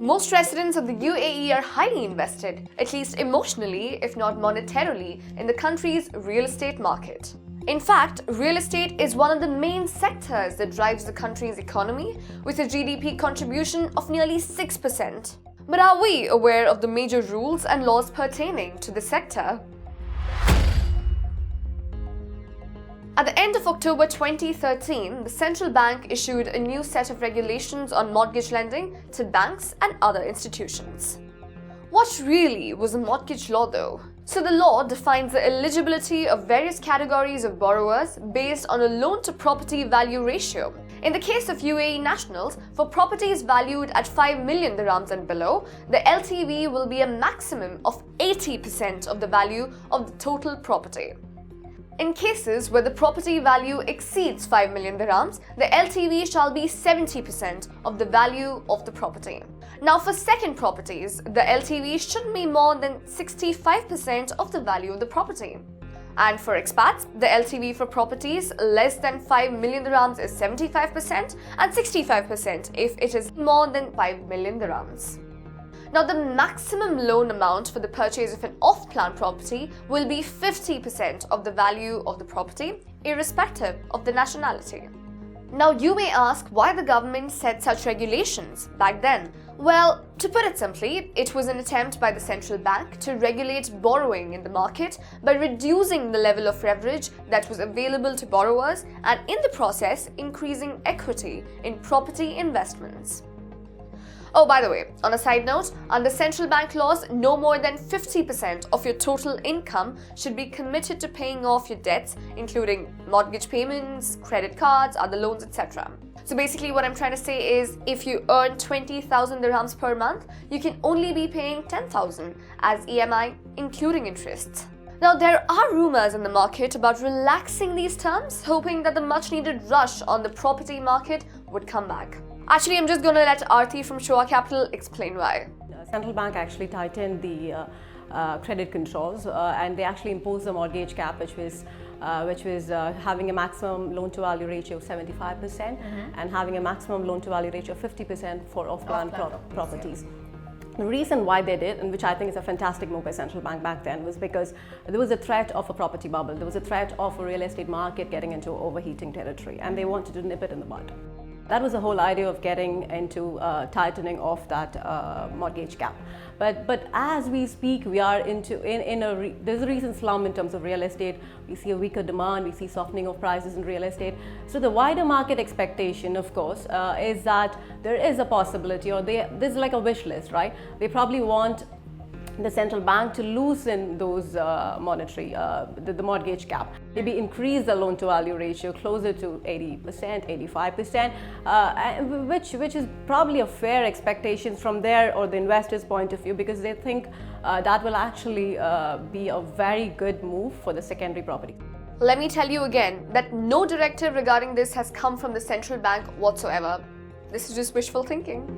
Most residents of the UAE are highly invested, at least emotionally, if not monetarily, in the country's real estate market. In fact, real estate is one of the main sectors that drives the country's economy, with a GDP contribution of nearly 6%. But are we aware of the major rules and laws pertaining to the sector? At the end of October 2013, the central bank issued a new set of regulations on mortgage lending to banks and other institutions. What really was a mortgage law though? So the law defines the eligibility of various categories of borrowers based on a loan-to-property value ratio. In the case of UAE nationals, for properties valued at 5 million dirhams and below, the LTV will be a maximum of 80% of the value of the total property. In cases where the property value exceeds 5 million dirhams, the LTV shall be 70% of the value of the property. Now for second properties, the LTV shouldn't be more than 65% of the value of the property. And for expats, the LTV for properties less than 5 million dirhams is 75% and 65% if it is more than 5 million dirhams. Now, the maximum loan amount for the purchase of an off-plan property will be 50% of the value of the property, irrespective of the nationality. Now, you may ask why the government set such regulations back then. Well, to put it simply, it was an attempt by the central bank to regulate borrowing in the market by reducing the level of leverage that was available to borrowers and in the process increasing equity in property investments. Oh, by the way, on a side note, under central bank laws, no more than 50% of your total income should be committed to paying off your debts, including mortgage payments, credit cards, other loans, etc. So basically what I'm trying to say is, if you earn 20,000 dirhams per month, you can only be paying 10,000 as EMI, including interest. Now, there are rumors in the market about relaxing these terms, hoping that the much-needed rush on the property market would come back. Actually, I'm just going to let Aarti from Showa Capital explain why. Central bank actually tightened the credit controls and they actually imposed a mortgage cap which was having a maximum loan-to-value ratio of 75% and having a maximum loan-to-value ratio of 50% for off-plan properties. The reason why they did, and which I think is a fantastic move by central bank back then, was because there was a threat of a property bubble. There was a threat of a real estate market getting into overheating territory, and they wanted to nip it in the bud. That was the whole idea of getting into tightening of that mortgage cap. But as we speak, we are there's a recent slump in terms of real estate. We see a weaker demand, we see softening of prices in real estate. So the wider market expectation, of course, is that there is a possibility, or there's like a wish list, right? They probably want the central bank to loosen those the mortgage cap, maybe increase the loan-to-value ratio closer to 80%, 85%, which is probably a fair expectation from their or the investors' point of view, because they think that will actually be a very good move for the secondary property. Let me tell you again that no directive regarding this has come from the central bank whatsoever. This is just wishful thinking.